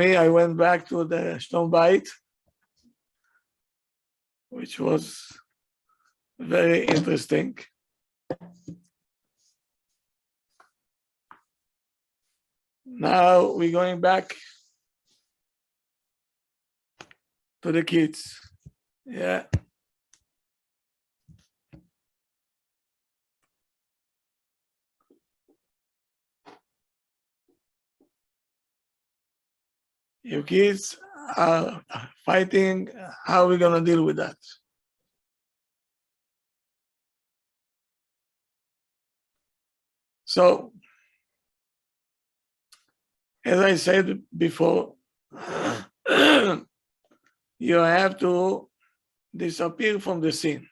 I went back to the Shalom Bayit, which was very interesting. Now we're going back to the kids. Yeah. Your kids are fighting. How are we going to deal with that? So, as I said before, you have to disappear from the scene.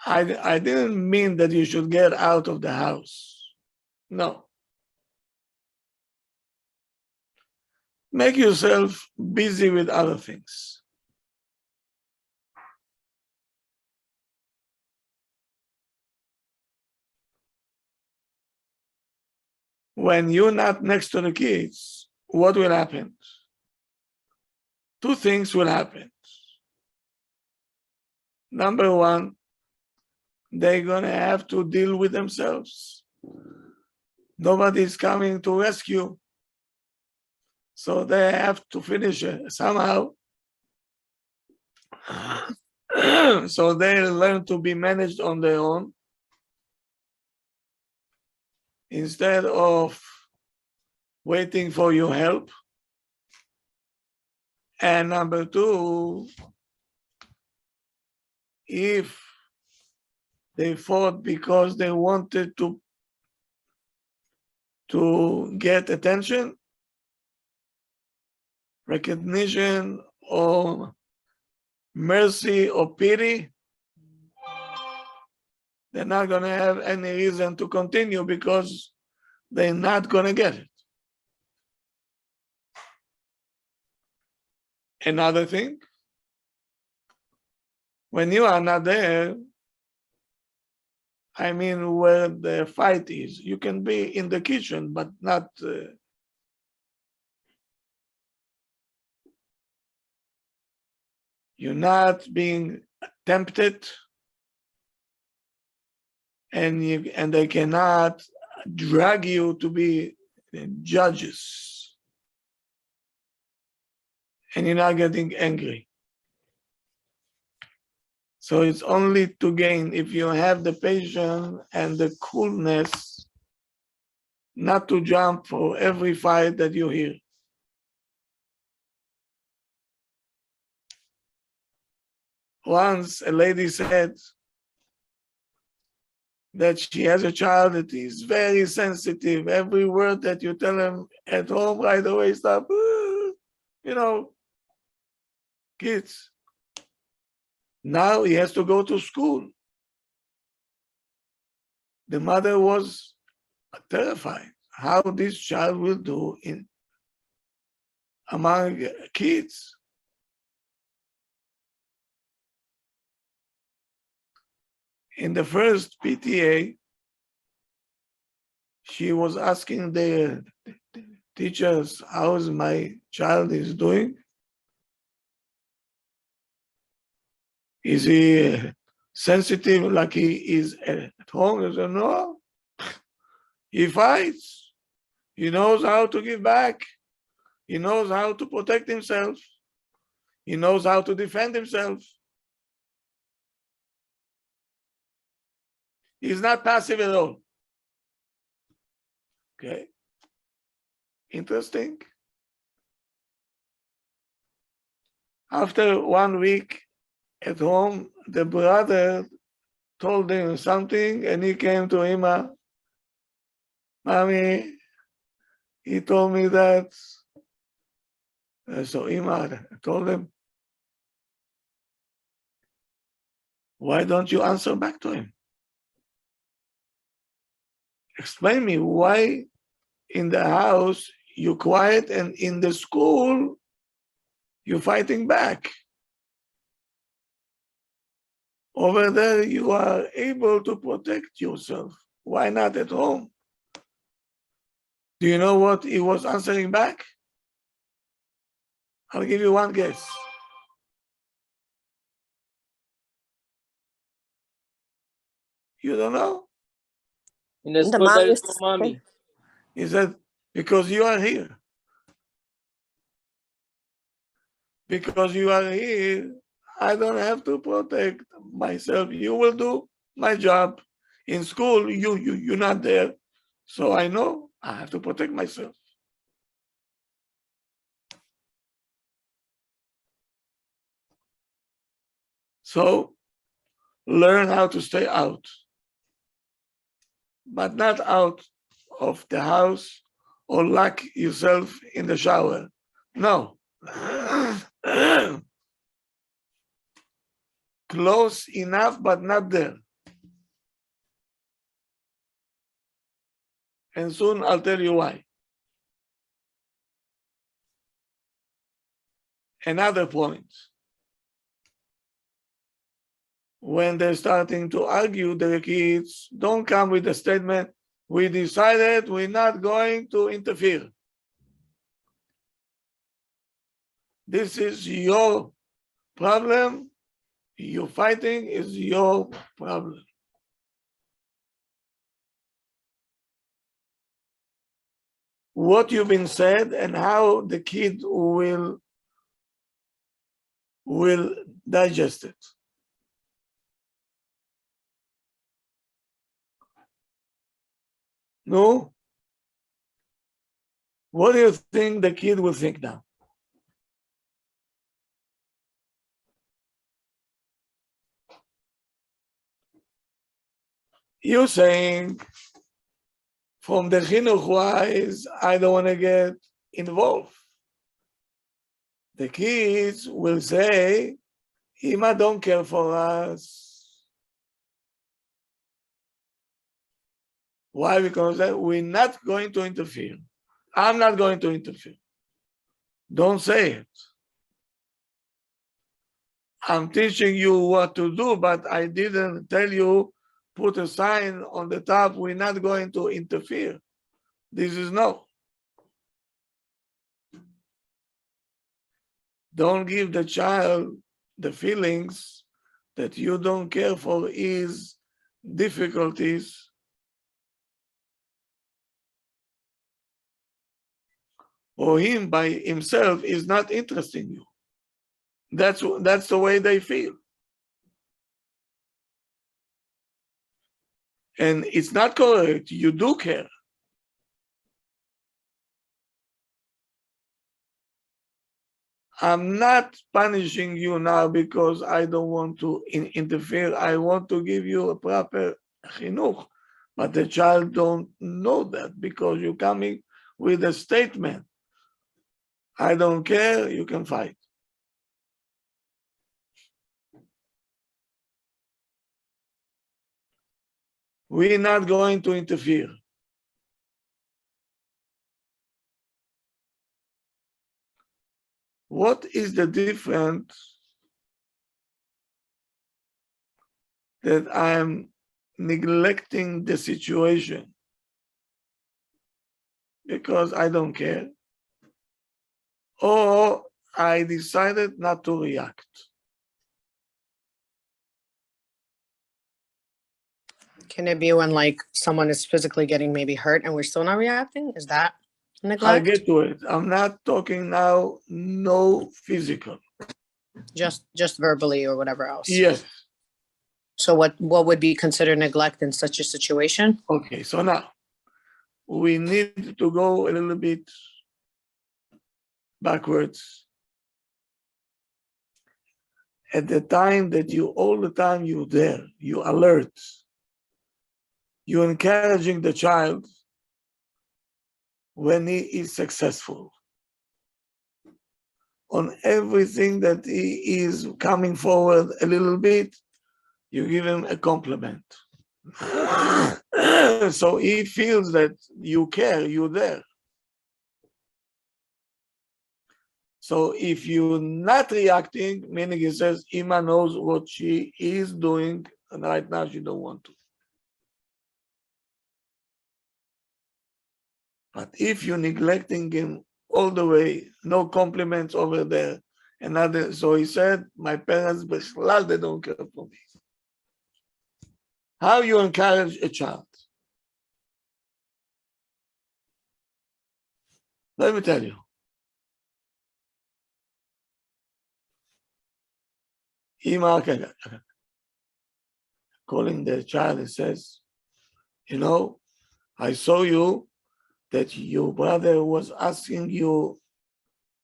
I didn't mean that you should get out of the house. No. Make yourself busy with other things. When you're not next to the kids, what will happen? Two things will happen. Number one, they're going to have to deal with themselves. Nobody's coming to rescue. So they have to finish it somehow. So they learn to be managed on their own instead of waiting for your help. And number two, if they fought because they wanted to get attention, recognition, or mercy or pity, they're not going to have any reason to continue because they're not going to get it. Another thing, when you are not there, I mean where the fight is, you can be in the kitchen, but not you're not being tempted, and they cannot drag you to be judges, and you're not getting angry. So it's only to gain if you have the patience and the coolness not to jump for every fight that you hear. Once a lady said that she has a child that is very sensitive. Every word that you tell him at home right away stop, kids. Now he has to go to school. The mother was terrified how this child will do among kids. In the first PTA, she was asking the teachers, how's my child is doing? Is he sensitive like he is at home? I said, no. He fights. He knows how to give back. He knows how to protect himself. He knows how to defend himself. He's not passive at all. Okay. Interesting. After 1 week at home, the brother told him something, and he came to Ima. Mommy, he told me that. So Ima told him, why don't you answer back to him? Explain me why in the house you're quiet and in the school you're fighting back. Over there you are able to protect yourself. Why not at home? Do you know what he was answering back? I'll give you one guess. You don't know? In the The school, mom there is used no to mommy. He said, because you are here. Because you are here, I don't have to protect myself. You will do my job. In school, you're not there. So I know I have to protect myself. So learn how to stay out, but not out of the house or lock yourself in the shower. No. Close enough, but not there. And soon I'll tell you why. Another point. When they're starting to argue, the kids don't come with a statement, we decided we're not going to interfere. This is your problem. Your fighting is your problem. What you've been said and how the kid will digest it. No? What do you think the kid will think now? You're saying, from the chinuch wise, I don't want to get involved. The kids will say, Ima don't care for us. Why? Because we're not going to interfere. I'm not going to interfere. Don't say it. I'm teaching you what to do, but I didn't tell you, put a sign on the top, we're not going to interfere. This is no. Don't give the child the feelings that you don't care for his difficulties. Or him by himself is not interesting you. That's the way they feel. And it's not correct. You do care. I'm not punishing you now because I don't want to interfere. I want to give you a proper chinuch. But the child don't know that because you're coming with a statement. I don't care, you can fight. We're not going to interfere. What is the difference that I'm neglecting the situation because I don't care, or I decided not to react? Can it be when like someone is physically getting maybe hurt and we're still not reacting? Is that I'll neglect? get to it. I'm not talking now, no physical. Just verbally or whatever else. Yes. So what would be considered neglect in such a situation? Okay, so now we need to go a little bit backwards. At the time that you, all the time you're there, you alert, you're encouraging the child when he is successful on everything that he is coming forward a little bit, you give him a compliment. So he feels that you care, you're there. So if you're not reacting, meaning he says, Ima knows what she is doing, and right now she don't want to. But if you're neglecting him all the way, no compliments over there, another. So he said, my parents, they don't care for me. How you encourage a child? Let me tell you. Ima calling the child and says, you know, I saw you that your brother was asking you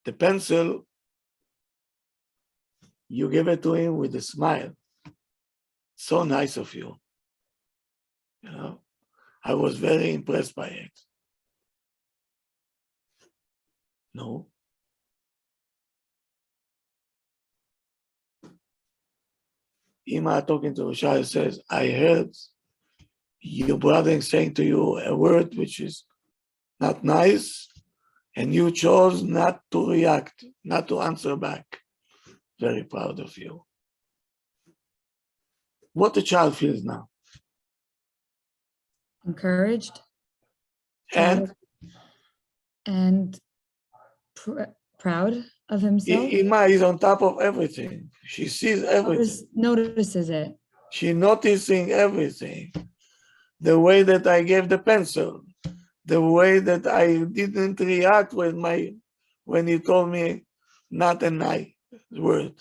the pencil, you gave it to him with a smile. So nice of you. You know, I was very impressed by it. No. Ima talking to Shai says, I heard your brother saying to you a word which is not nice, and you chose not to react, not to answer back. Very proud of you. What the child feels now. Encouraged And and proud of himself. Ima is on top of everything. She sees everything. Notices it. She's noticing everything. The way that I gave the pencil, the way that I didn't react when he told me not a nice word.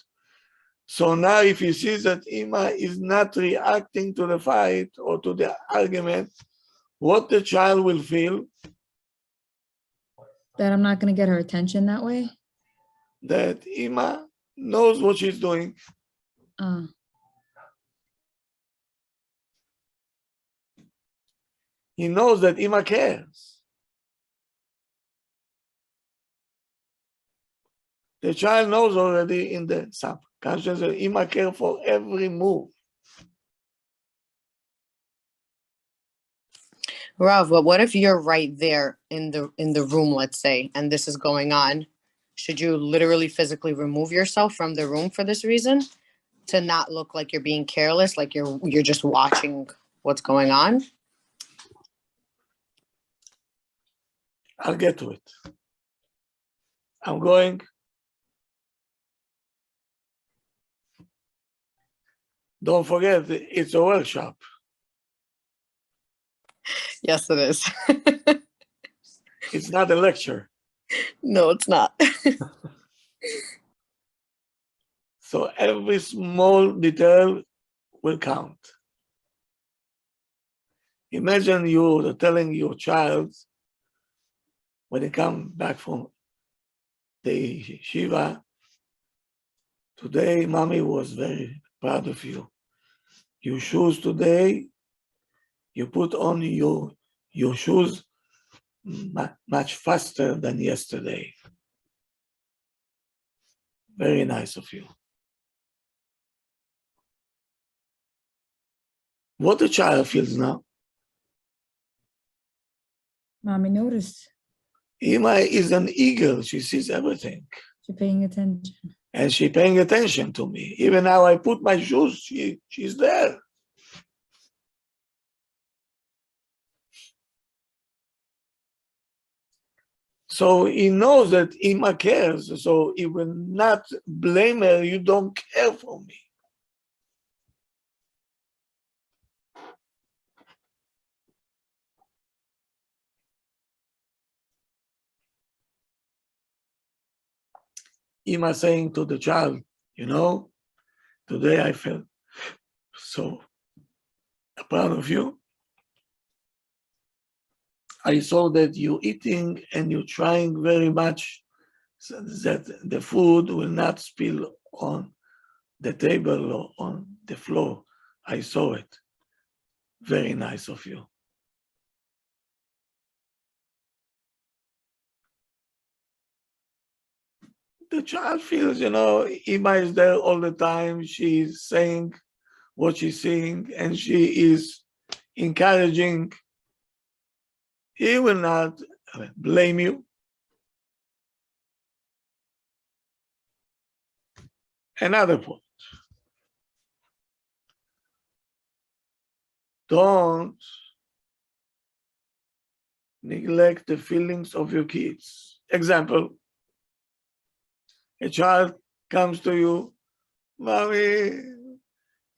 So now if he sees that Ima is not reacting to the fight or to the argument, what the child will feel? That I'm not going to get her attention that way. That Ima knows what she's doing. He knows that Ima cares. The child knows already in the subconscious that Ima cares for every move. Rav, but what if you're right there in the room, let's say, and this is going on? Should you literally physically remove yourself from the room for this reason? To not look like you're being careless, like you're just watching what's going on? I'll get to it. I'm going. Don't forget, it's a workshop. Yes, it is. It's not a lecture. No, it's not. So every small detail will count. Imagine you telling your child when they come back from the Shiva, today mommy was very proud of you. Your shoes today, you put on your shoes much faster than yesterday. Very nice of you. What the child feels now? Mommy noticed. Ima is an eagle. She sees everything. She's paying attention. And she's paying attention to me. Even now I put my shoes, she's there. So he knows that Ima cares, so he will not blame her, you don't care for me. Ima saying to the child, you know, today I felt so proud of you. I saw that you're eating and you're trying very much so that the food will not spill on the table or on the floor. I saw it. Very nice of you. The child feels, you know, Ima is there all the time. She's saying what she's seeing and she is encouraging. He will not blame you. Another point. Don't neglect the feelings of your kids. Example, a child comes to you, Mommy,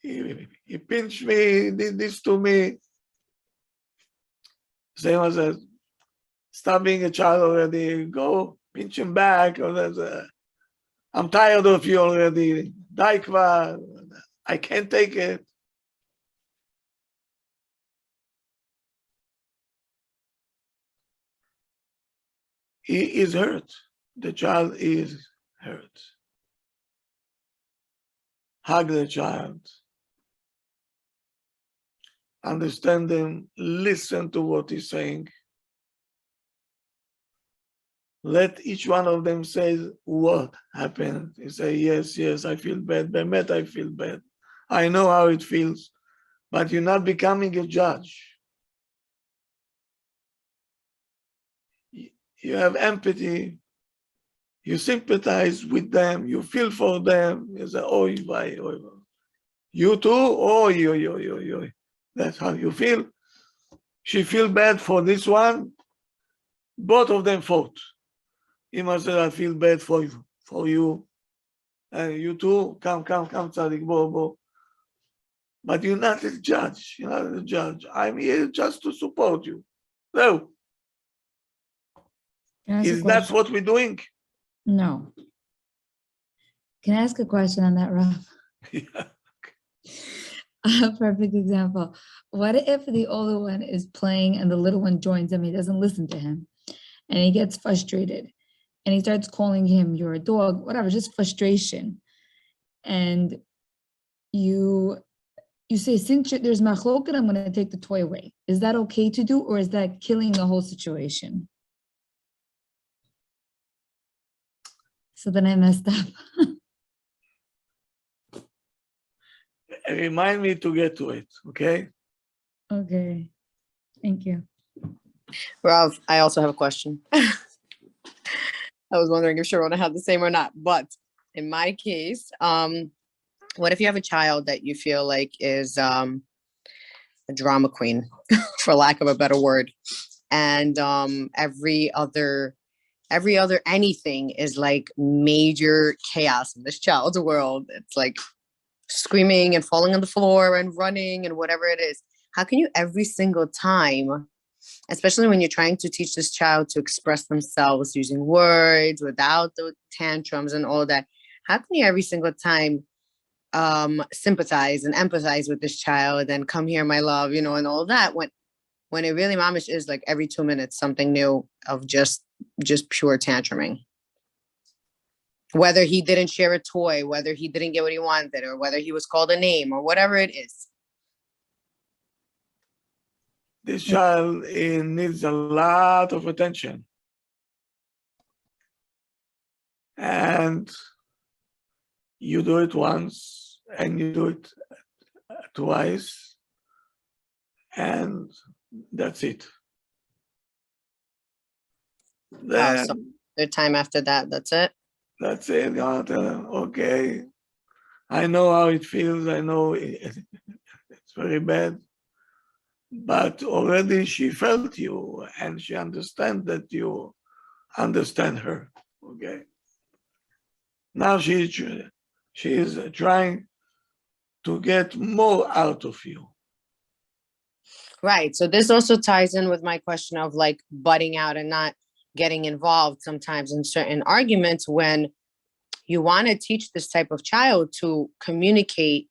he pinched me, did this to me. Same as that. Stop being a child already, go pinch him back. Or I'm tired of you already. די כבר, I can't take it. He is hurt. The child is hurt. Hug the child. Understand him. Listen to what he's saying. Let each one of them say what happened. You say, yes, yes, I feel bad. Bemet, I feel bad. I know how it feels, but you're not becoming a judge. You have empathy. You sympathize with them. You feel for them. You say, oh, you too? Oh, yo. That's how you feel. She feel bad for this one. Both of them fought. He must say, I feel bad for you. And you too, come, Tzadik, bo. But you're not a judge. You're not a judge. I'm here just to support you. So, Can I ask a is that question? what we're doing? No. Can I ask a question on that, Rav? Yeah. A perfect example. What if the older one is playing and the little one joins him? He doesn't listen to him and he gets frustrated and he starts calling him, you're a dog, whatever, just frustration. And you say, since there's machloket, I'm going to take the toy away. Is that okay to do, or is that killing the whole situation? So then I messed up. Remind me to get to it, okay? Okay. Thank you. Rav, I also have a question. I was wondering if Sharona had the same or not, but in my case, what if you have a child that you feel like is a drama queen, for lack of a better word, and every other anything is like major chaos in this child's world. It's like screaming and falling on the floor and running and whatever it is. How can you every single time, especially when you're trying to teach this child to express themselves using words without the tantrums and all that, how can you every single time sympathize and empathize with this child and come here, my love, and all that, when it really, mamish, is like every 2 minutes something new of just pure tantruming? Whether he didn't share a toy, whether he didn't get what he wanted, or whether he was called a name, or whatever it is. This child needs a lot of attention. And you do it once, and you do it twice, and that's it. Then, So the time after that, that's it? That's it. Okay, I know how it feels. I know it's very bad. But already she felt you, and she understands that you understand her. Okay. Now she is trying to get more out of you. Right. So this also ties in with my question of like butting out and not getting involved sometimes in certain arguments when you want to teach this type of child to communicate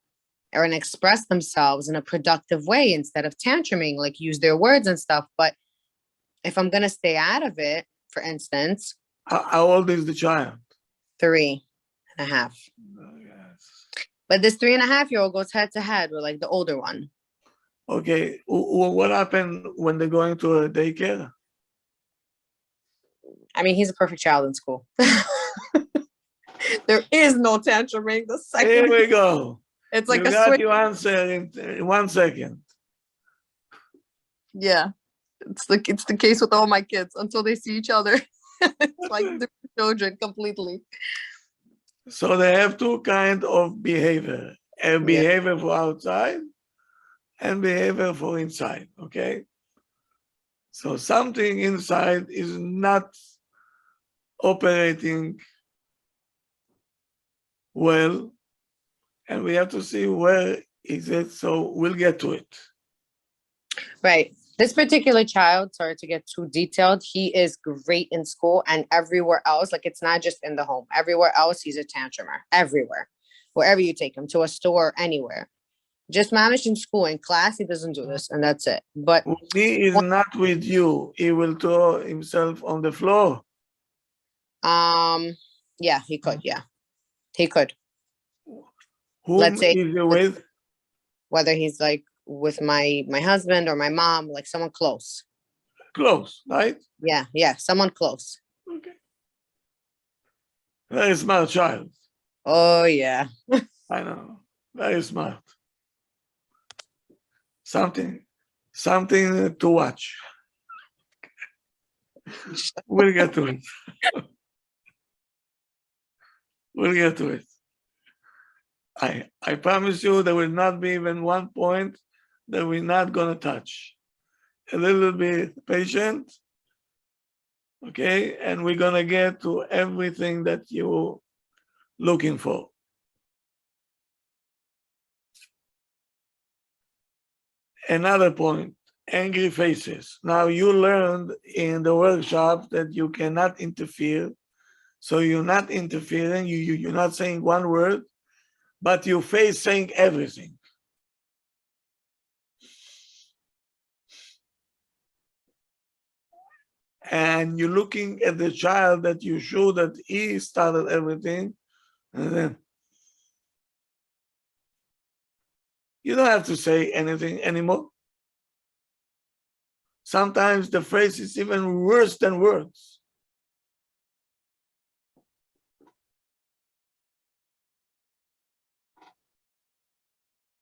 or express themselves in a productive way instead of tantruming, like use their words and stuff. But if I'm going to stay out of it, for instance. How old is the child? 3.5. Oh, yes. But this 3.5-year-old goes head to head with like the older one. Okay. What happened when they're going to a daycare? I mean, he's a perfect child in school. There is no tantruming. The second Here we go. It's like you a got switch. your answer in 1 second. Yeah. It's the case with all my kids until they see each other. It's like different children completely. So they have two kinds of behavior. A behavior for outside and behavior for inside, okay? So something inside is not operating well, and we have to see where is it. So we'll get to it. Right. This particular child, sorry to get too detailed, he is great in school and everywhere else. Like, it's not just in the home. Everywhere else, he's a tantrumer. Everywhere. Wherever you take him, to a store, anywhere. Just managed in school. In class, he doesn't do this, and that's it. But When he is not with you, he will throw himself on the floor. yeah, he could. Yeah, he could. Whom Let's say is he with? whether he's like with my husband or my mom, like someone close. Close, right? Yeah, someone close. Okay. Very smart child. Oh yeah. I know. Very smart. Something to watch. We'll get to it. We'll get to it. I promise you there will not be even one point that we're not gonna touch. A little bit patient, okay? And we're gonna get to everything that you're looking for. Another point, angry faces. Now you learned in the workshop that you cannot interfere. So you're not interfering, you're not saying one word, but your face saying everything. And you're looking at the child that you show that he started everything, and then you don't have to say anything anymore. Sometimes the phrase is even worse than words.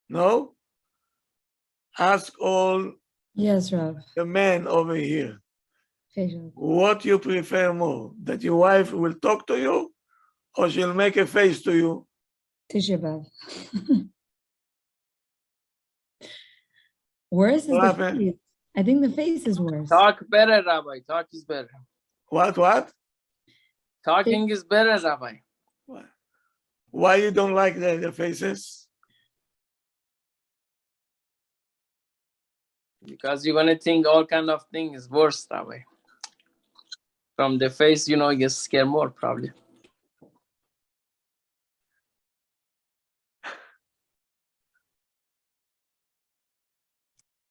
No? Ask all Yes, Rav. the men over here, Facial. what you prefer more, that your wife will talk to you or she'll make a face to you? Tisha B'Av. Worse is What the happened? face. I think the face is worse. Talk better, Rabbi. Talk is better. What? Talking is better, Rabbi. Why you don't like the faces? Because you're gonna think all kind of things worse, Rabbi. From the face, you get scared more, probably.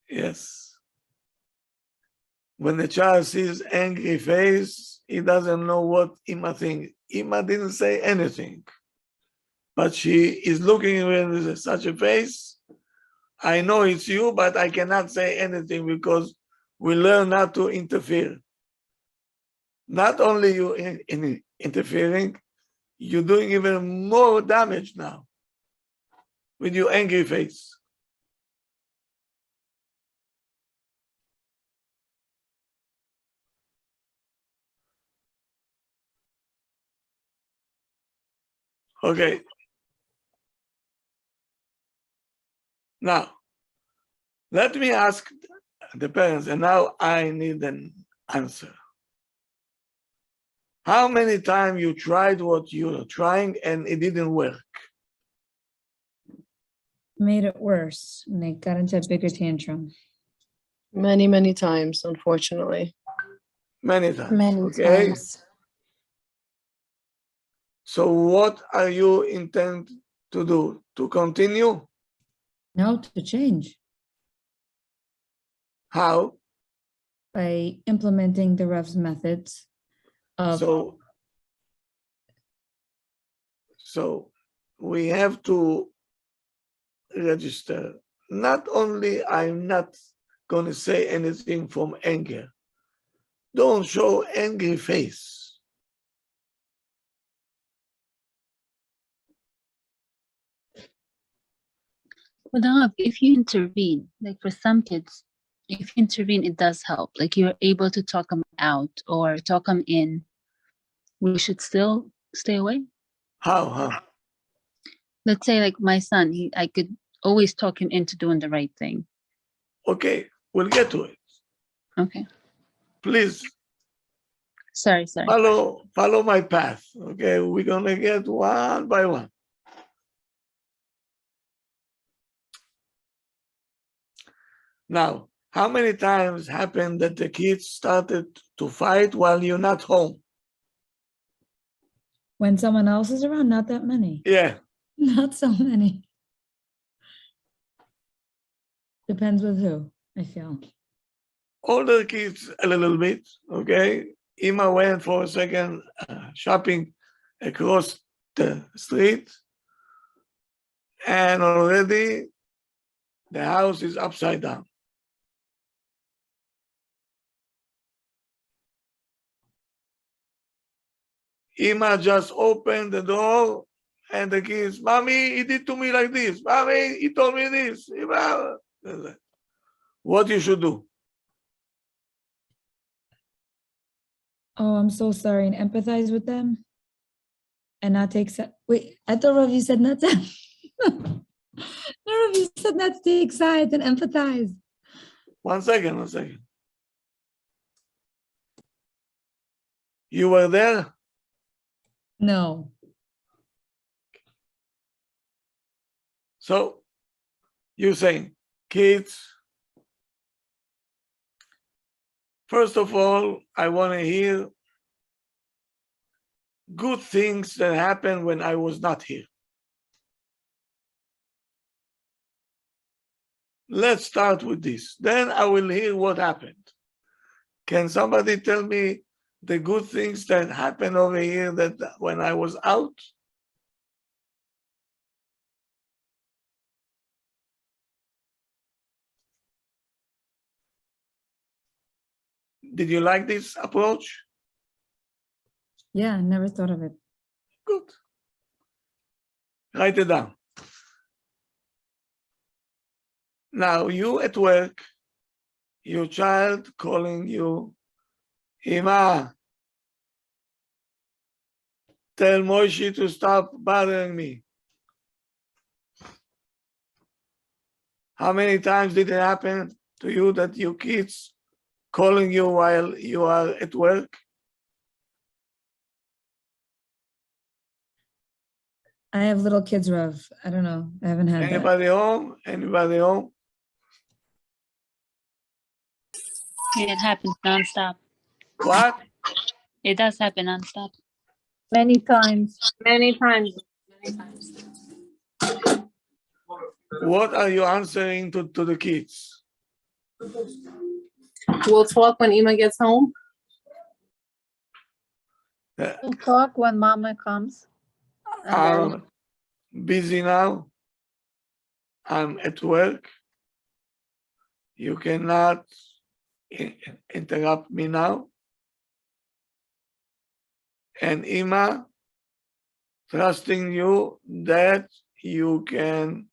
Yes. When the child sees angry face, he doesn't know what Ima thinks. Ima didn't say anything, but she is looking with such a face. I know it's you, but I cannot say anything because we learn not to interfere. Not only you interfering, you're doing even more damage now with your angry face. Okay. Now, let me ask the parents, and now I need an answer. How many times you tried what you're trying and it didn't work? Made it worse. And they got into a bigger tantrum. Many times, unfortunately. Many times. Many Okay. times. So what are you intend to do? To continue? No, to change How? by implementing the Rav's methods of So we have to register. Not only I'm not going to say anything from anger. Don't show angry face. Well, Dahab, if you intervene, like for some kids, if you intervene, it does help. Like you're able to talk them out or talk them in. We should still stay away. How? Let's say like my son, I could always talk him into doing the right thing. Okay, we'll get to it. Okay. Please Sorry. follow my path. Okay, we're gonna get one by one. Now, how many times happened that the kids started to fight while you're not home? When someone else is around, not that many. Yeah. Not so many. Depends with who, I feel. Older kids a little bit, okay? Ima went for a second shopping across the street, and already the house is upside down. Ima just opened the door, and the kids, Mommy, he did to me like this. Mommy, he told me this. What you should do? Oh, I'm so sorry. And empathize with them and not take wait, I thought Rav, you said not to. No, Rav, you said not to take sides and empathize. One second. You were there? No. So you're saying, kids, first of all, I want to hear good things that happened when I was not here. Let's start with this. Then I will hear what happened. Can somebody tell me the good things that happened over here that when I was out? Did you like this approach? Yeah, I never thought of it. Good. Write it down. Now you at work, your child calling you, Ima, tell Moshe to stop bothering me. How many times did it happen to you that your kids calling you while you are at work? I have little kids, Rav. I don't know. I haven't had that. Anybody home? Anybody home? It happens nonstop. What? It does happen nonstop. Many times. What are you answering to the kids? We'll talk when Ima gets home. We'll talk when mama comes. And then I'm busy now. I'm at work. You cannot interrupt me now. And Ima, trusting you that you can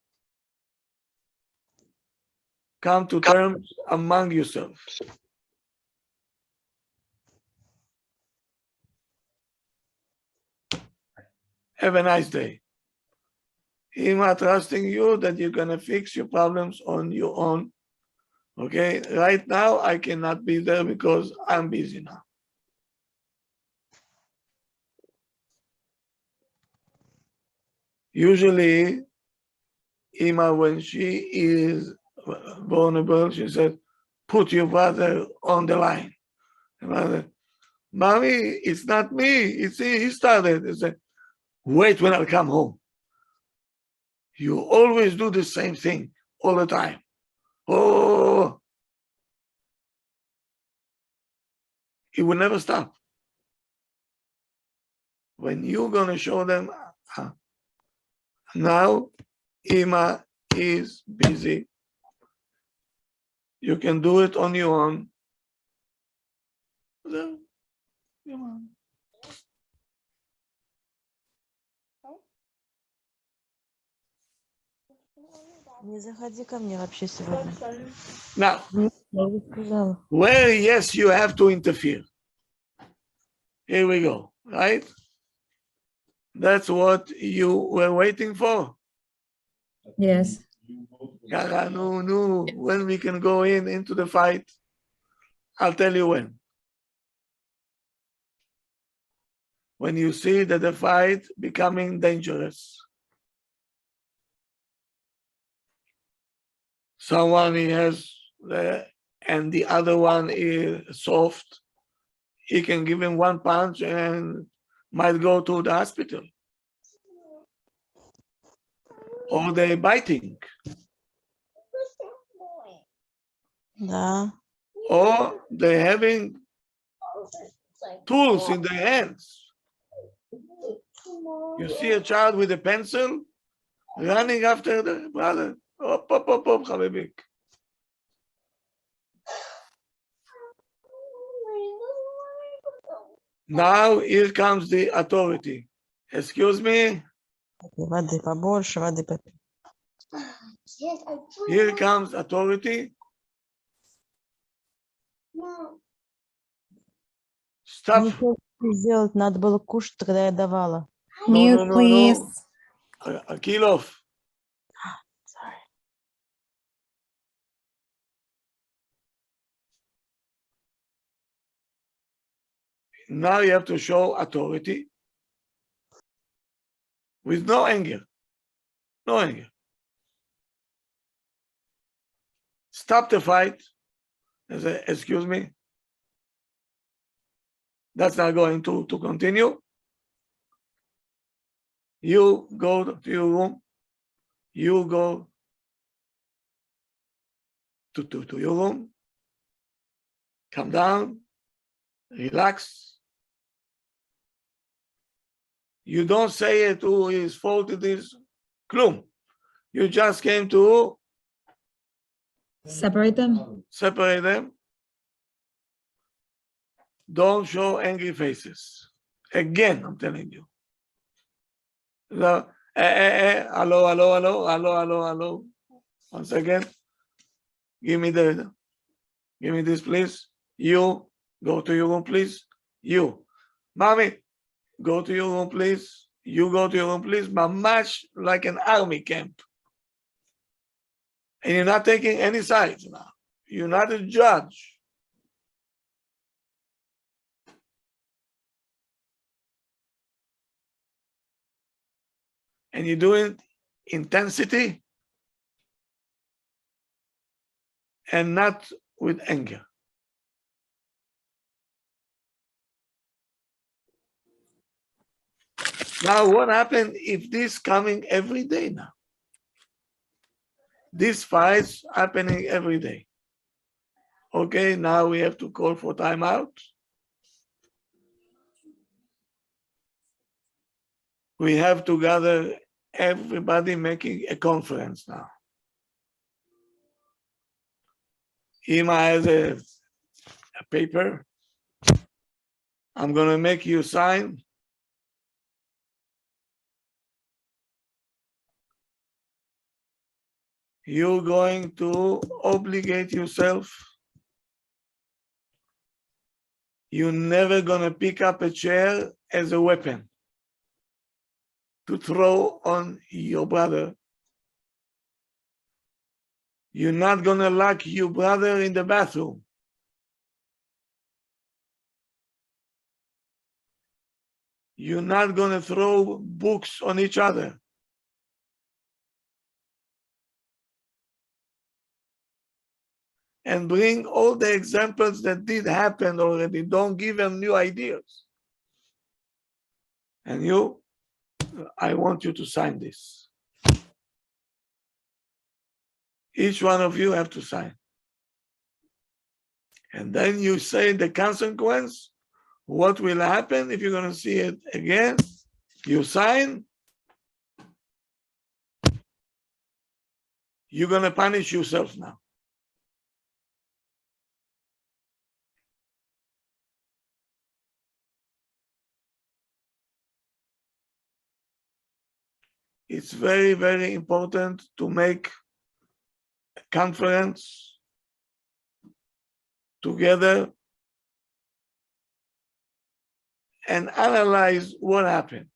come to terms among yourselves. Have a nice day. Ima, trusting you that you're gonna fix your problems on your own. Okay, right now I cannot be there because I'm busy now. Usually, Ima, when she is vulnerable, she said, put your brother on the line. Brother, Mommy, it's not me, it's he started. He said, wait when I come home. You always do the same thing all the time. Oh, it will never stop. When you're gonna show them, now Ima is busy. You can do it on your own. Come on. не заходи ко мне вообще сегодня. Now, Я уже сказала. where yes, you have to interfere. Here we go, right? That's what you were waiting for. Yes. No, when we can go into the fight, I'll tell you when. when you see that the fight becoming dangerous. Someone he has and the other one is soft, he can give him one punch and might go to the hospital. Or they're biting. Да. Or they're having tools in their hands. You see a child with a pencil running after the brother. Op, Habibi. Now here comes the authority. Excuse me, Воды побольше, воды попей. here comes authority. Stop. Ничего не сделать, надо было кушать, когда я давала. Mute, please. Akilov. Sorry. Now you have to show authority with no anger. No anger. Stop the fight. I say, excuse me. That's not going to continue. You go to your room. You go to your room. Come down. Relax. You don't say it who his fault it is. Klum. You just came to Separate them. separate them. Don't show angry faces. Again, I'm telling you. So, hello, hello, hello, hello, hello, hello. Once again, give me this, please. You go to your room, please. You, mommy, go to your room, please. You go to your room, please. Mamash like an army camp. And you're not taking any sides now. You're not a judge. And you do it intensity and not with anger. Now, what happened if this coming every day now? These fights happening every day. Okay, now we have to call for timeout. We have to gather everybody making a conference now. Ima has a paper. I'm going to make you sign. You're going to obligate yourself. You're never going to pick up a chair as a weapon to throw on your brother. You're not going to lock your brother in the bathroom. You're not going to throw books on each other. And bring all the examples that did happen already. Don't give them new ideas. And you, I want you to sign this. Each one of you have to sign. And then you say the consequence, what will happen if you're going to see it again. You sign. You're going to punish yourself now. It's very, very important to make a conference together and analyze what happened.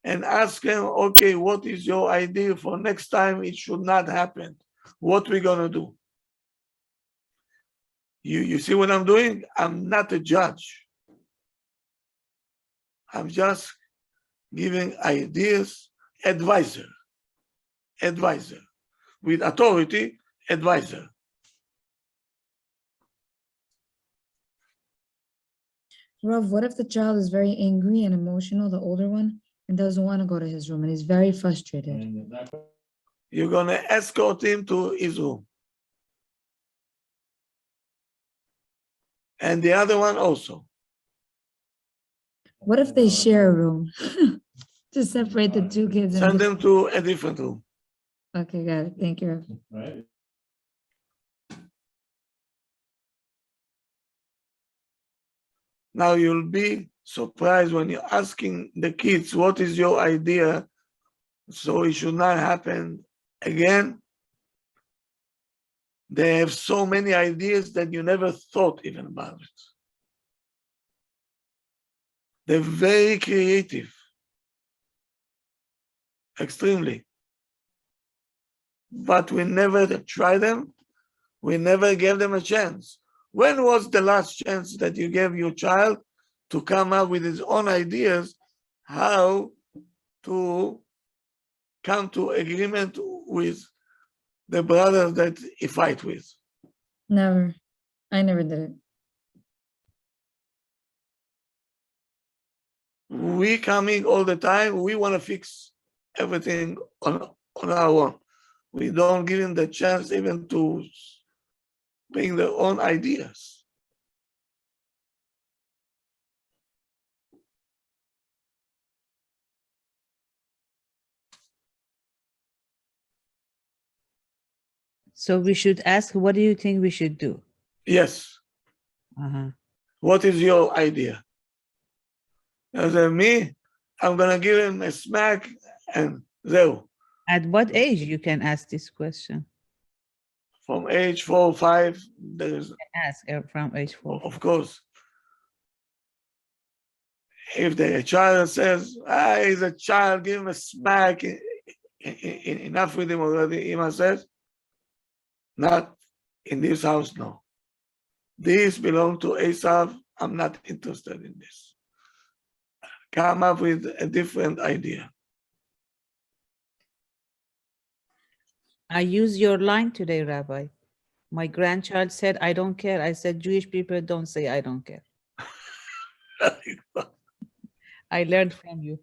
And ask them, okay, what is your idea for next time it should not happen? What we gonna do? You see what I'm doing? I'm not a judge. I'm just giving ideas, advisor, with authority, advisor. Rav, what if the child is very angry and emotional, the older one, and doesn't want to go to his room and he's very frustrated? You're gonna escort him to his room. And the other one also. What if they share a room? To separate the two kids. Send them to a different room. Okay, got it. Thank you, Rav. Now you'll be surprised when you're asking the kids, what is your idea? So it should not happen again. They have so many ideas that you never thought even about it. They're very creative, extremely. But we never tried them. We never gave them a chance. When was the last chance that you gave your child to come up with his own ideas how to come to agreement with the brothers that he fight with? Never. I never did it. We coming all the time. We want to fix everything on our own. We don't give them the chance even to bring their own ideas. So we should ask, what do you think we should do? Yes. What is your idea? As me, I'm gonna give him a smack and zero. At what age you can ask this question? From age 4, 5, there's Ask from age 4. of course. If the child says, he's a child, give him a smack, enough with him already, Ima says, not in this house, no. This belongs to Esav, I'm not interested in this. Come up with a different idea. I use your line today, Rabbi. My grandchild said, I don't care. I said, Jewish people don't say, I don't care. I learned from you.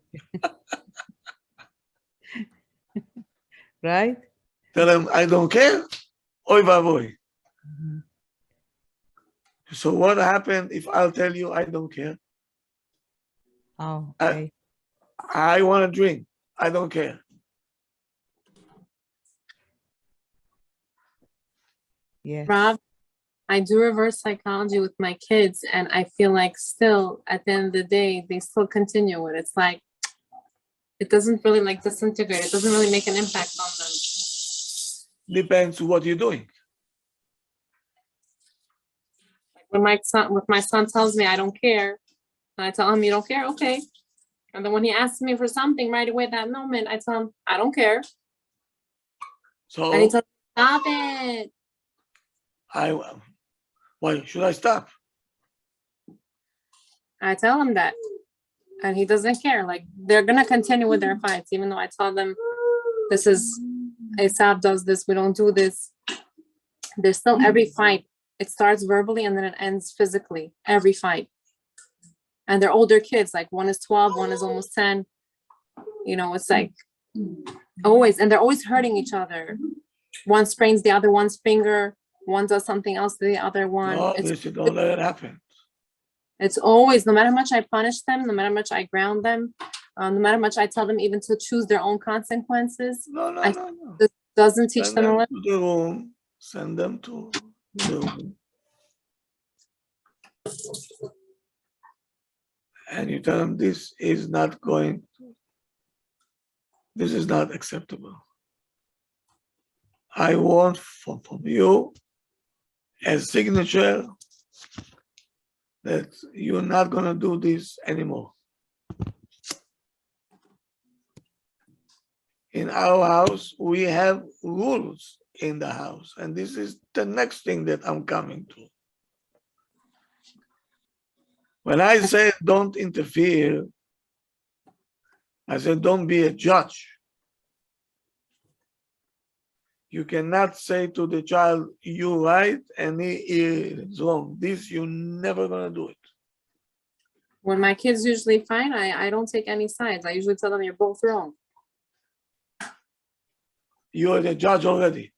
Right? Tell him, I don't care. Oy vavoy. So what happened if I'll tell you I don't care? Oh, okay. I want to drink. I don't care. Yeah. Rob, I do reverse psychology with my kids, and I feel like still at the end of the day, they still continue it. It's like, it doesn't really like disintegrate. It doesn't really make an impact on them. Depends what you're doing. When my son tells me I don't care, and I tell him you don't care, okay. And then when he asks me for something right away that moment, I tell him I don't care. So And he tells me, stop it. Why should I stop? I tell him that, and he doesn't care. Like, they're gonna continue with their fights, even though I tell them this is Esav does this, we don't do this. There's still every fight. It starts verbally and then it ends physically. Every fight. And they're older kids, like one is 12, one is almost 10. You know, it's like always, and they're always hurting each other. One sprains the other one's finger, one does something else to the other one. No, don't let it happen. It's always, no matter how much I punish them, no matter how much I ground them, no matter how much I tell them even to choose their own consequences. No. This doesn't teach Send them a them lesson. to the room. Send them to the room. And you tell them this is not acceptable. I want from you a signature that you're not going to do this anymore. In our house, we have rules in the house, and this is the next thing that I'm coming to. When I say don't interfere, I said don't be a judge. You cannot say to the child, you right and he is wrong. This you're never gonna do it. When my kids usually fight, I don't take any sides. I usually tell them you're both wrong. You are the judge already.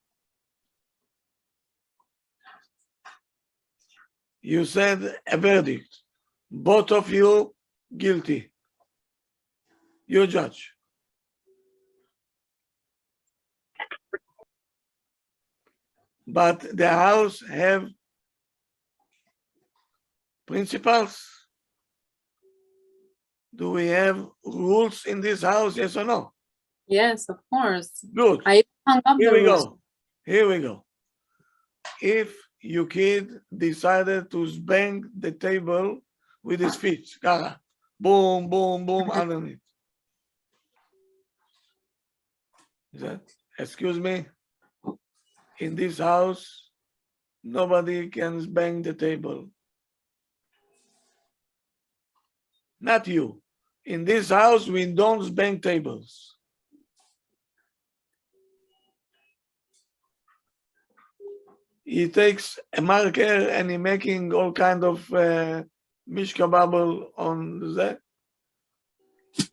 You said a verdict. Both of you guilty. You judge. But the house have principles. Do we have rules in this house? Yes or no? Yes, of course. Good. I hung up Here the we rules. go. Here we go. If your kid decided to bang the table with his feet, kara, boom, boom, boom, underneath. Is that, excuse me? In this house, nobody can bang the table. Not you. In this house, we don't bang tables. He takes a marker and he making all kind of mishkababble on that.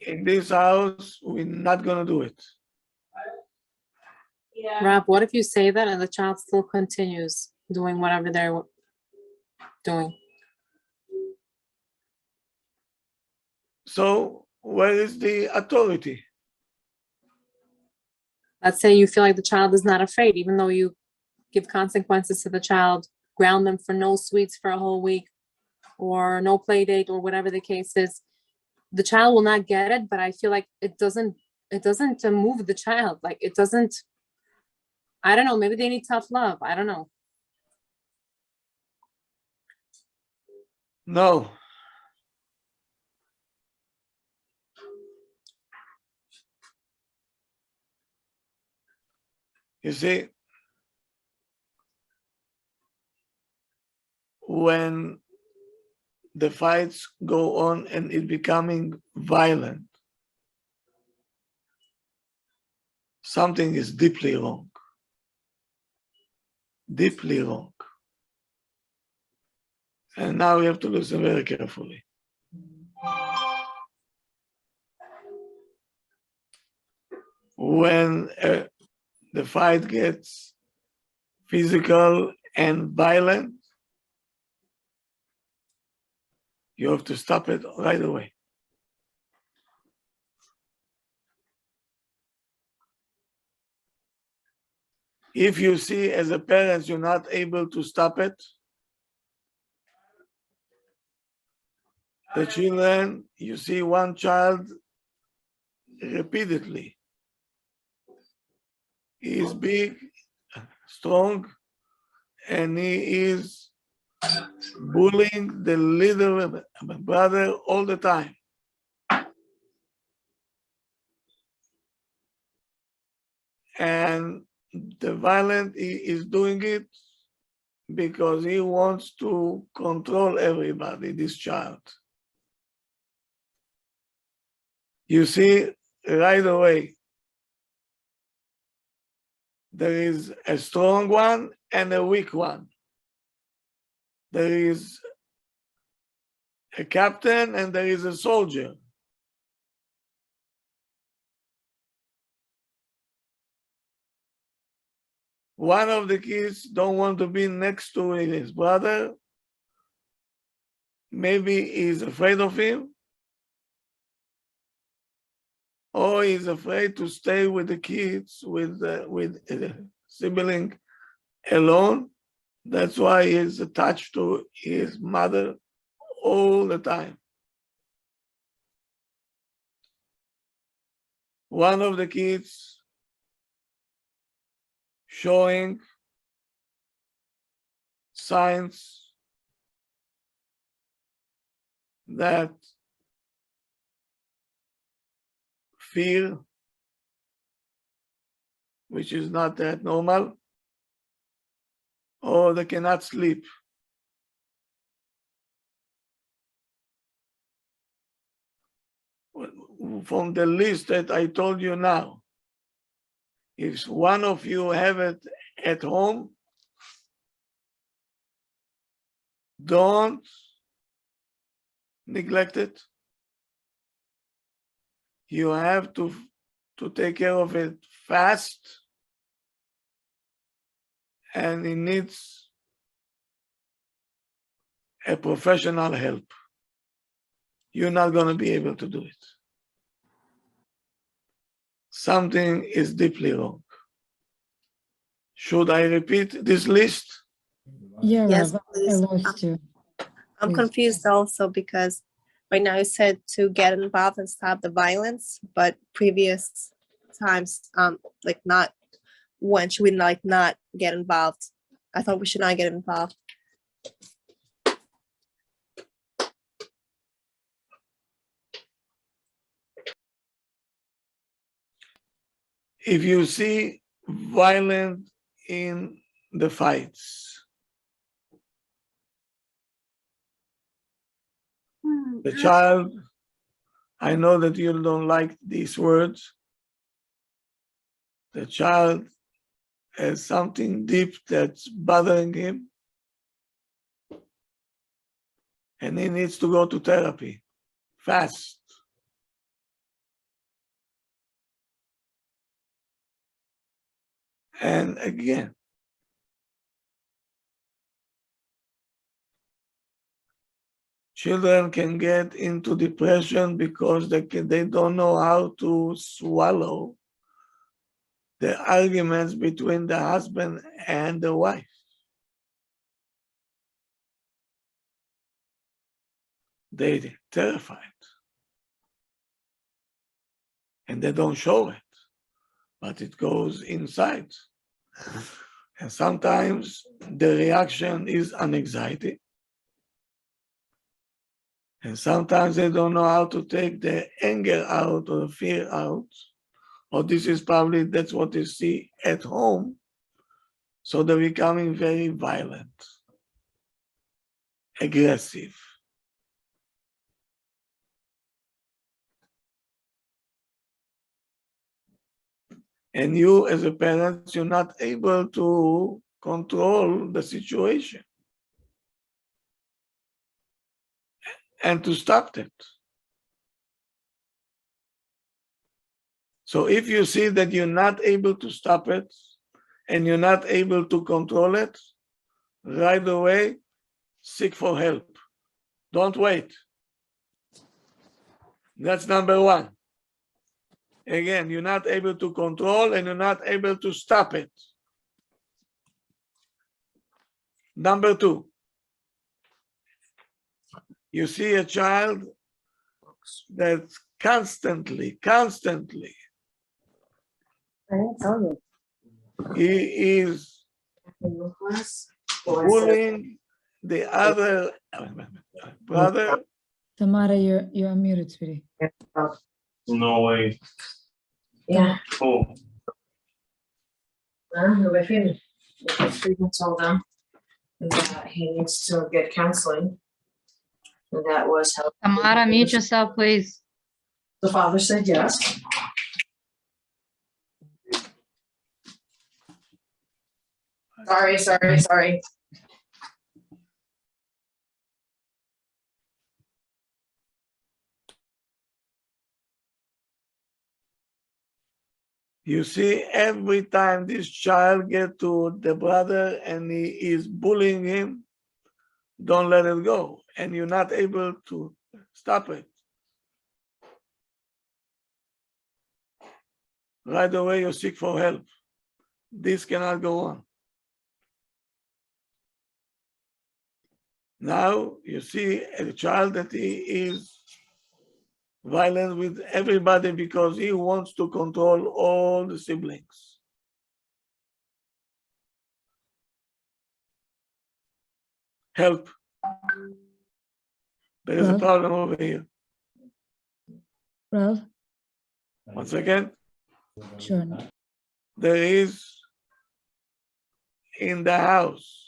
In this house, we're not gonna do it. Rob, what if you say that and the child still continues doing whatever they're doing? So where is the authority? Let's say you feel like the child is not afraid, even though you give consequences to the child, ground them for no sweets for a whole week, or no play date, or whatever the case is. The child will not get it, but I feel like it doesn't move the child. Like it doesn't, I don't know, maybe they need tough love. I don't know. No. You see, when the fights go on and it becoming violent, something is deeply wrong. Deeply wrong. And now we have to listen very carefully. When the fight gets physical and violent, you have to stop it right away. If you see as a parent you're not able to stop it, the children, you see one child repeatedly. He is big, strong, and he is bullying the little brother all the time. And the violent, he is doing it because he wants to control everybody, this child. You see right away, there is a strong one and a weak one. There is a captain and there is a soldier. One of the kids don't want to be next to his brother. Maybe he's afraid of him, or he's afraid to stay with the kids, with sibling alone. That's why he's attached to his mother all the time. One of the kids showing signs that fear, which is not that normal, or they cannot sleep. from the list that I told you now, if one of you have it at home, don't neglect it. You have to take care of it fast, and it needs a professional help. You're not going to be able to do it. Something is deeply wrong. Should I repeat this list? Yeah, Yes, Rav, I please. lost you. I'm Please. confused also because right now you said to get involved and stop the violence, but previous times, like not when should we like not get involved? I thought we should not get involved. If you see violence in the fights, the child, I know that you don't like these words. The child has something deep that's bothering him, and he needs to go to therapy fast. And again, children can get into depression because they don't know how to swallow the arguments between the husband and the wife. They're terrified. And they don't show it, but it goes inside. And sometimes the reaction is an anxiety. And sometimes they don't know how to take the anger out or the fear out. Or this is probably, that's what they see at home. So they're becoming very violent, aggressive. And you as a parent, you're not able to control the situation and to stop it. So if you see that you're not able to stop it and you're not able to control it, right away, seek for help. Don't wait. That's number one. Again, you're not able to control and you're not able to stop it. Number two, you see a child that's constantly, I didn't tell you. he is bullying the other brother. Tamara, you're unmuted, sweetie. No way. Yeah. Oh, I feel treatment told them that he needs to get counseling. And that was how Tamara, mute yourself, please. the father said yes. Sorry. You see, every time this child get to the brother and he is bullying him, don't let it go. And you're not able to stop it. Right away, you seek for help. This cannot go on. Now you see a child that he is violent with everybody because he wants to control all the siblings. Help. There is a Rav? problem over here. Rav? 1 second. Sure. There is in the house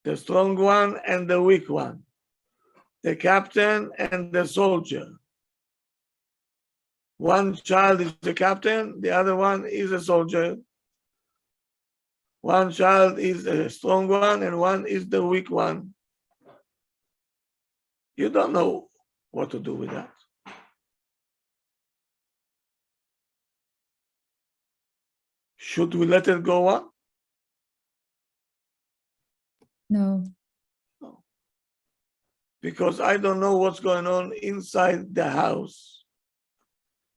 the strong one and the weak one, the captain and the soldier. One child is the captain, the other one is a soldier. One child is a strong one and one is the weak one. You don't know what to do with that. Should we let it go on? No. No. Because I don't know what's going on inside the house.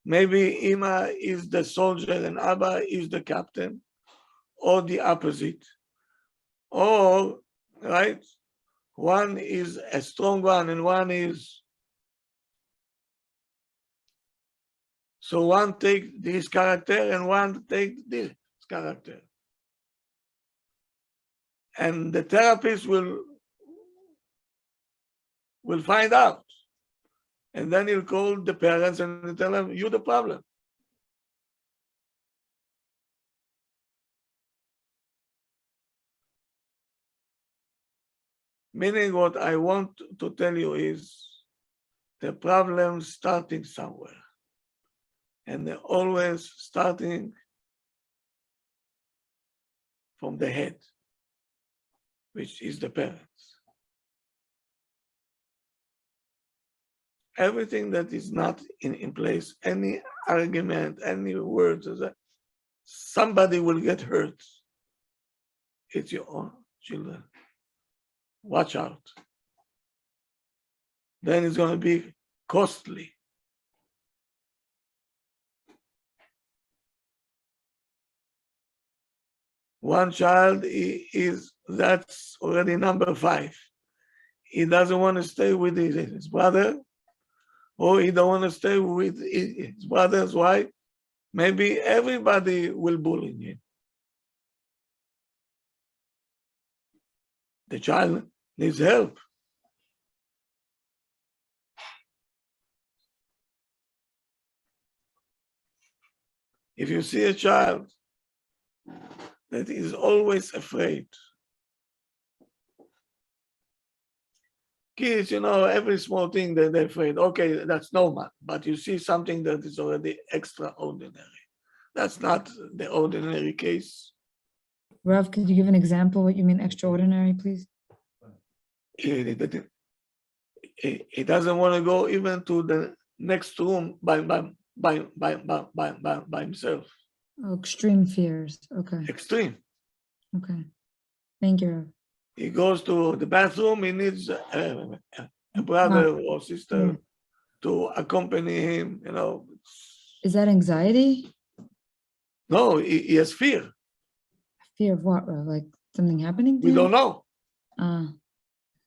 Maybe Ima is the soldier and Abba is the captain, or the opposite. Or, right, one is a strong one and one is. So one take this character and one take this character. And the therapist will find out. And then he'll call the parents and tell them, you're the problem. Meaning what I want to tell you is the problem starting somewhere. And they're always starting from the head, which is the parents. Everything that is not in place, any argument, any words, somebody will get hurt. It's your own children. Watch out. Then it's going to be costly. One child that's already number 5. He doesn't want to stay with his brother, or he don't want to stay with his brother's wife. Maybe everybody will bully him. The child needs help. If you see a child that is always afraid, kids, every small thing that they're afraid, okay, that's normal, but you see something that is already extraordinary. That's not the ordinary case. Rav, could you give an example what you mean extraordinary, please? He doesn't want to go even to the next room by himself. Oh, extreme fears. Okay. Extreme. Okay. Thank you, Rav. He goes to the bathroom, he needs a brother or sister to accompany him, Is that anxiety? No, he has fear. Fear of what, Rav? Like something happening to We him? don't know.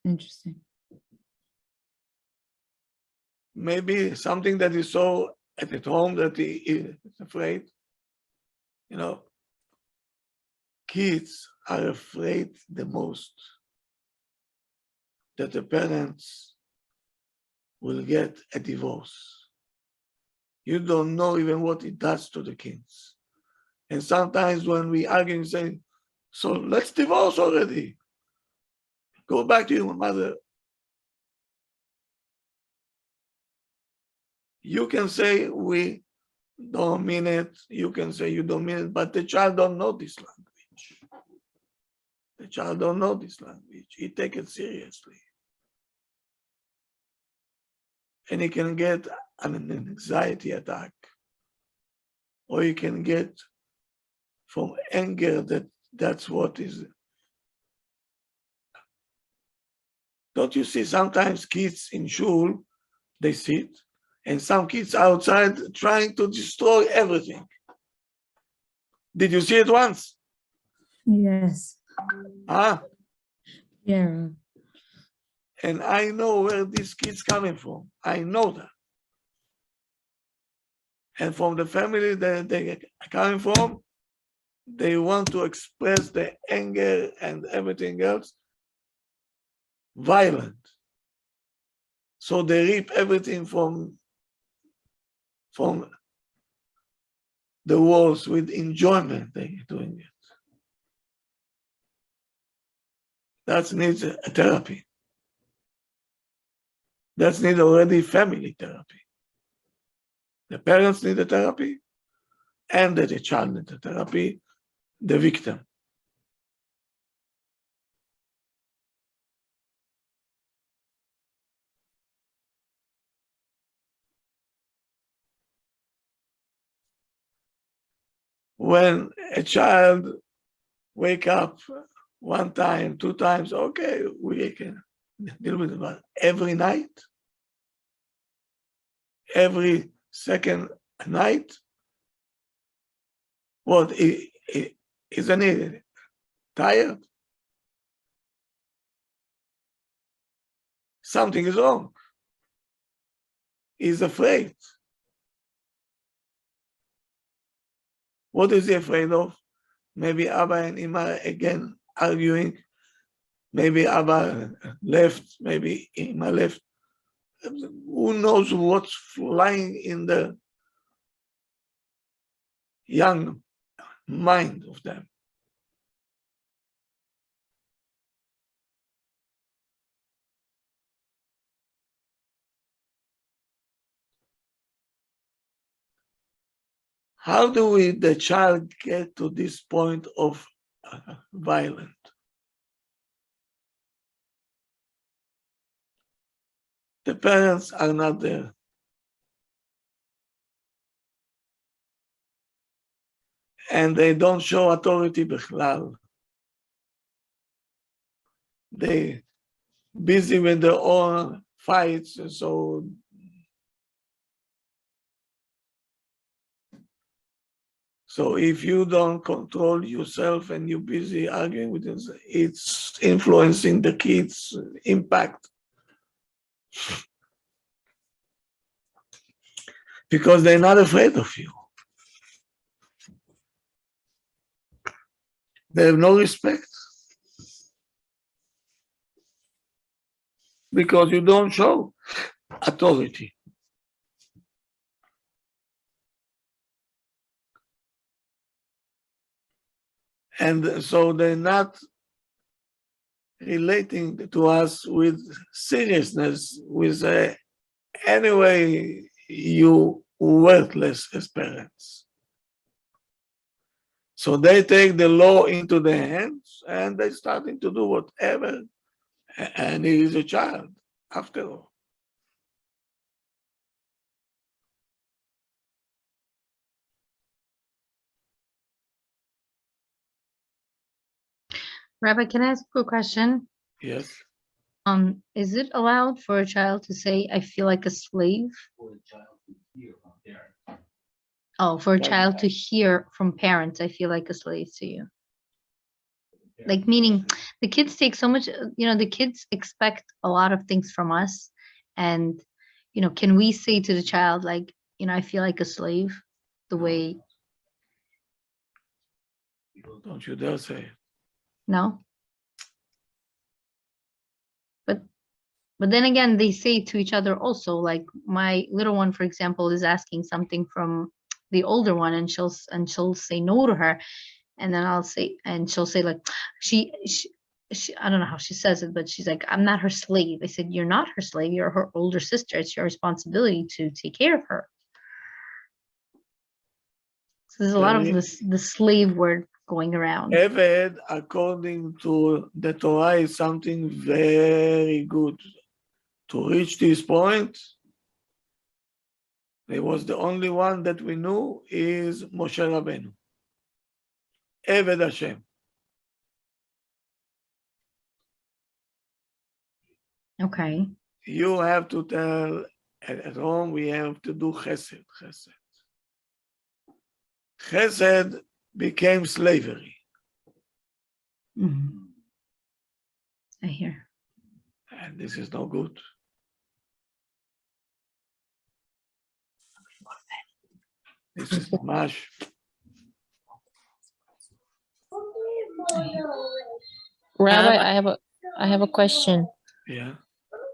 Interesting. Maybe something that he saw at home that he is afraid. Kids are afraid the most that the parents will get a divorce. You don't know even what it does to the kids. And sometimes when we argue and say, so let's divorce already. Go back to your mother. You can say we don't mean it. You can say you don't mean it, but the child don't know this language. The child don't know this language. He take it seriously. And he can get an anxiety attack. Or he can get from anger that's what is. Don't you see sometimes kids in shul, they sit, and some kids outside trying to destroy everything. Did you see it once? Yes. Huh? Yeah, Rav. And I know where these kids coming from. I know that. And from the family that they are coming from, they want to express their anger and everything else violent. So they reap everything from the walls with enjoyment. They're doing it. That needs a therapy. That needs already family therapy. The parents need the therapy, and that the child needs the therapy, the victim. When a child wake up one time, two times, okay, we can deal with it, but every night, every second night, what, isn't he tired? Something is wrong. He's afraid. What is he afraid of? Maybe Abba and Ima again arguing. Maybe Abba left, maybe Ima left. Who knows what's flying in the young mind of them? How do the child get to this point of violence? The parents are not there. And they don't show authority bichlal. They busy with their own fights, so if you don't control yourself and you're busy arguing with it, it's influencing the kids' impact. Because they're not afraid of you. They have no respect. Because you don't show authority. And so they're not relating to us with seriousness, with anyway, you worthless as parents. So they take the law into their hands and they're starting to do whatever. And he is a child, after all. Rabbi, can I ask you a question? Yes. Is it allowed for a child to say, I feel like a slave? Oh, for a child to hear from parents, I feel like a slave to you. Like, meaning the kids take so much, the kids expect a lot of things from us. And, can we say to the child, like, I feel like a slave the way. Don't you dare say it. No? But then again, they say to each other also, like my little one, for example, is asking something from the older one and she'll say no to her. And then she'll say like, she, I don't know how she says it, but she's like, I'm not her slave. I said, you're not her slave. You're her older sister. It's your responsibility to take care of her. So there's a lot of the slave word going around. Eved, according to the Torah, is something very good. To reach this point, there was the only one that we knew is Moshe Rabbeinu. Eved Hashem. Okay. You have to tell at home, we have to do chesed. Chesed became slavery. Mm-hmm. I hear. And this is no good. This is mash. Rabbi, I have a question. Yeah.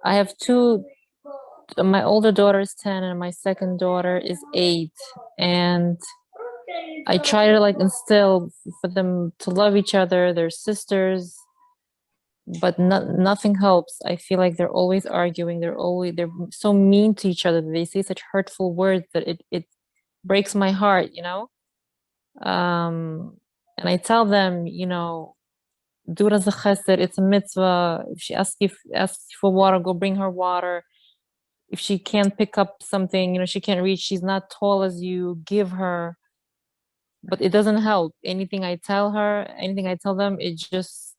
I have two. My older daughter is 10 and my second daughter is 8. And I try to instill for them to love each other, their sisters. but nothing helps. I feel like they're always arguing. They're so mean to each other. They say such hurtful words that it breaks my heart, you know? And I tell them, you know, do it as a chesed, it's a mitzvah. If she asks for water, go bring her water. If she can't pick up something, you know, she can't reach, she's not tall as you, give her. But it doesn't help. Anything I tell her, anything I tell them, it just,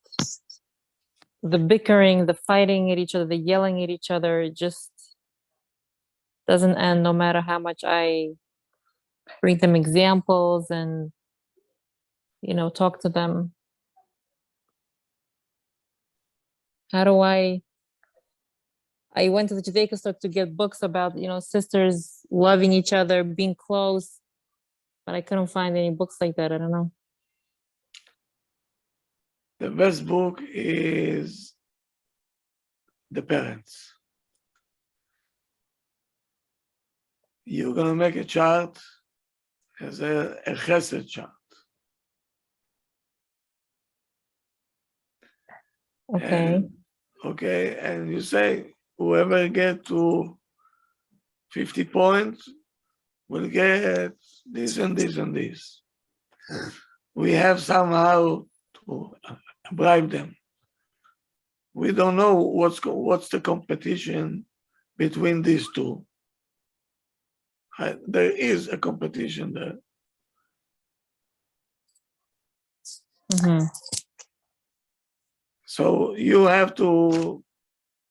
the bickering, the fighting at each other, the yelling at each other, it just doesn't end no matter how much I bring them examples and, you know, talk to them. How do I went to the Judaica store to get books about, you know, sisters loving each other, being close, but I couldn't find any books like that. I don't know. The best book is The Parents. You're gonna make a chart as a chesed chart. Okay. And you say whoever get to 50 points will get this and this and this. We have somehow to bribe them. We don't know what's the competition between these two. There is a competition there. Mm-hmm. So you have to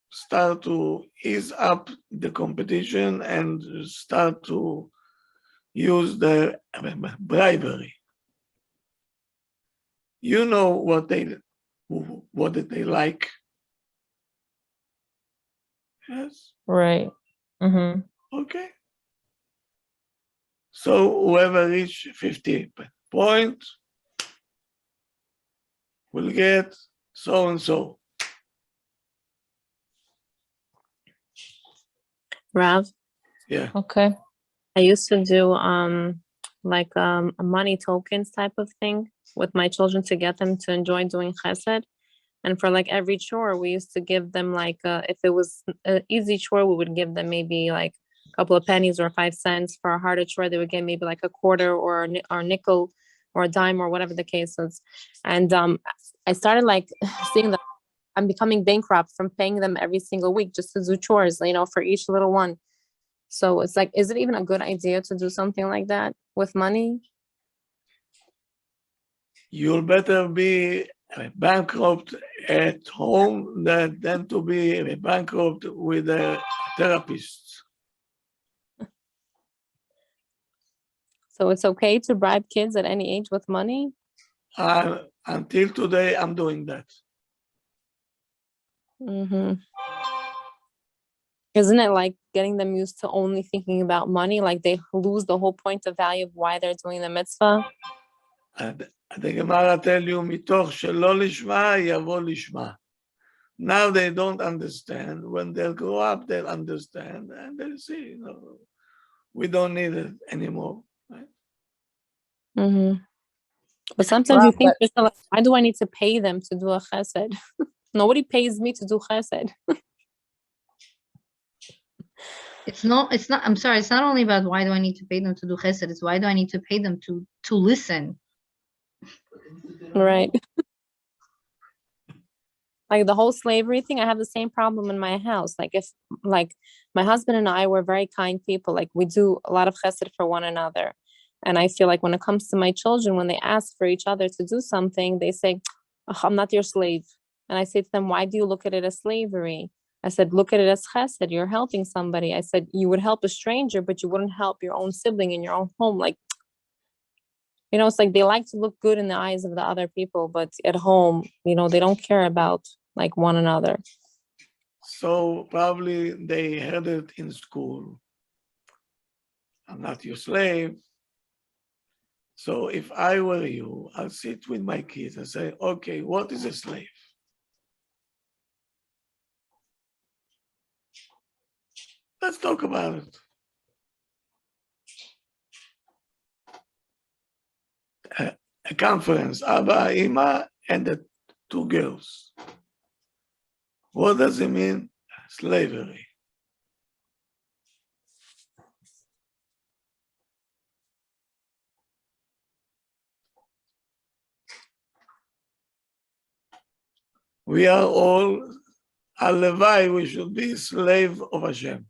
start to ease up the competition and start to use the bribery. You know what they like. Yes. Right. Mm-hmm. Okay. So whoever reach 50 points will get so and so. Rav, Yeah. Okay. I used to do like a money tokens type of thing with my children to get them to enjoy doing chesed. And for like every chore, we used to give them like if it was an easy chore, we would give them maybe like a couple of pennies or 5 cents. For a harder chore, they would get maybe like a quarter or a nickel or a dime or whatever the case is. And I started like seeing that I'm becoming bankrupt from paying them every single week just to do chores, you know, for each little one. So it's like, is it even a good idea to do something like that with money? You'll better be bankrupt at home than to be bankrupt with a therapist. So it's okay to bribe kids at any age with money? Until today, I'm doing that. Mm-hmm. Isn't it like getting them used to only thinking about money? Like they lose the whole point of value of why they're doing the mitzvah? The Gemara tell you, מתוך שלא לשמה יבוא לשמה. Now they don't understand. When they'll grow up, they'll understand and they'll see, you know, we don't need it anymore. Right? Mm-hmm. But sometimes you think, like, why do I need to pay them to do a chesed? Nobody pays me to do chesed. It's not, I'm sorry, it's not only about why do I need to pay them to do chesed, it's why do I need to pay them to listen? Right. Like the whole slavery thing, I have the same problem in my house. Like if like my husband and I were very kind people, like we do a lot of chesed for one another. And I feel like when it comes to my children, when they ask for each other to do something, they say, oh, I'm not your slave. And I say to them, why do you look at it as slavery? I said, look at it as chesed. You're helping somebody. I said, you would help a stranger, but you wouldn't help your own sibling in your own home. Like, you know, it's like they like to look good in the eyes of the other people, but at home, you know, they don't care about like one another. So probably they heard it in school. I'm not your slave. So if I were you, I'll sit with my kids and say, okay, what is a slave? Let's talk about it. A conference, Abba, Ima, and the two girls. What does it mean, slavery? We are all, Alevai, we should be slave of Hashem.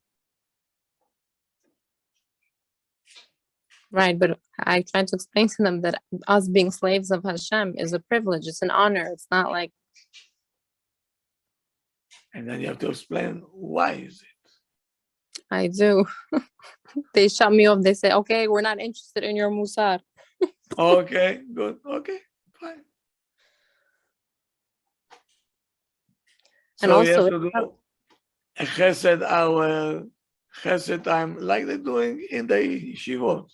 Right, but I tried to explain to them that us being slaves of Hashem is a privilege. It's an honor. It's not like, And then you have to explain why is it? I do. They shut me off. They say, okay, we're not interested in your musar. Okay, good. Okay, fine. And So you have also, to do a chesed hour, chesed time, like they're doing in the yeshivot.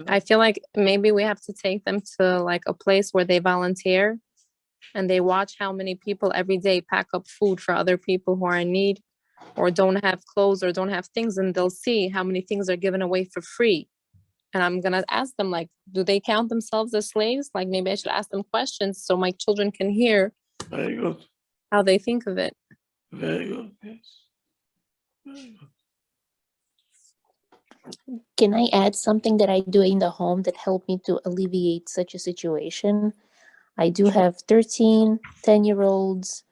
I feel like maybe we have to take them to like a place where they volunteer and they watch how many people every day pack up food for other people who are in need or don't have clothes or don't have things, and they'll see how many things are given away for free. And I'm gonna ask them, like, do they count themselves as slaves? Like, maybe I should ask them questions so my children can hear Very good. how they think of it. Very good. Yes. Very good. Can I add something that I do in the home that helped me to alleviate such a situation? I do have 13, 10-year-olds,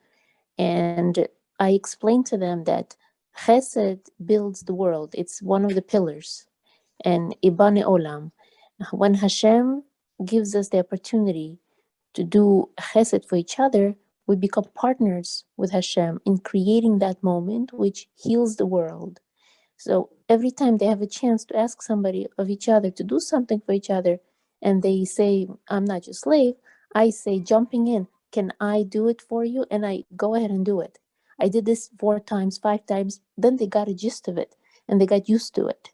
and I explain to them that Chesed builds the world. It's one of the pillars. And Ibane Olam, when Hashem gives us the opportunity to do Chesed for each other, we become partners with Hashem in creating that moment which heals the world. So every time they have a chance to ask somebody of each other to do something for each other, and they say, I'm not your slave, I say, jumping in, can I do it for you? And I go ahead and do it. I did this 4 times, 5 times, then they got a gist of it and they got used to it.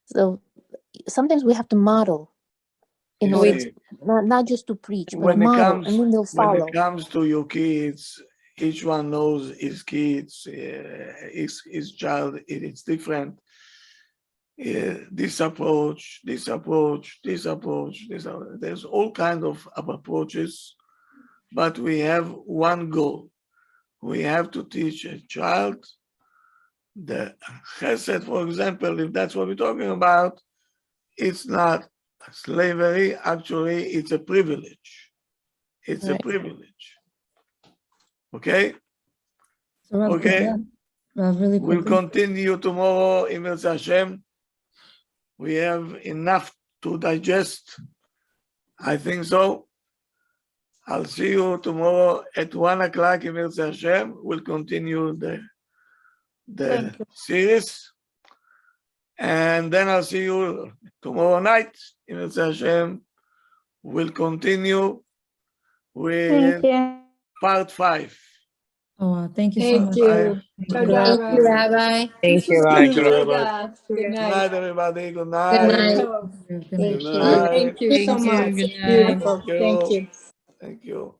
So sometimes we have to model in You order see, to, not just to preach, but when it model, comes and then they'll when follow. it comes to your kids, each one knows his kids, his child. It's different. This approach, this approach, this approach. There's all kinds of approaches, but we have one goal. We have to teach a child the chesed, for example, if that's what we're talking about. It's not slavery. Actually, it's a privilege. It's a Right. privilege. Okay? So Rav, Okay. Rav, really We'll quickly. continue tomorrow in Mirza Hashem. We have enough to digest. I think so. I'll see you tomorrow at 1 o'clock in Mirza Hashem. We'll continue the Thank you. series. And then I'll see you tomorrow night in Mirza Hashem. We'll continue with part 5. Oh, wow. Thank you so Thank much. you. Thank you. Thank you, Rabbi. Thank you, Thank Rob. you, Rabbi. God. Good Good night. night, everybody. Good Good night. night. Good night. Good Thank you. night. Thank you so Thank you. much. Good night. Beautiful. Thank you. Thank you. Thank you.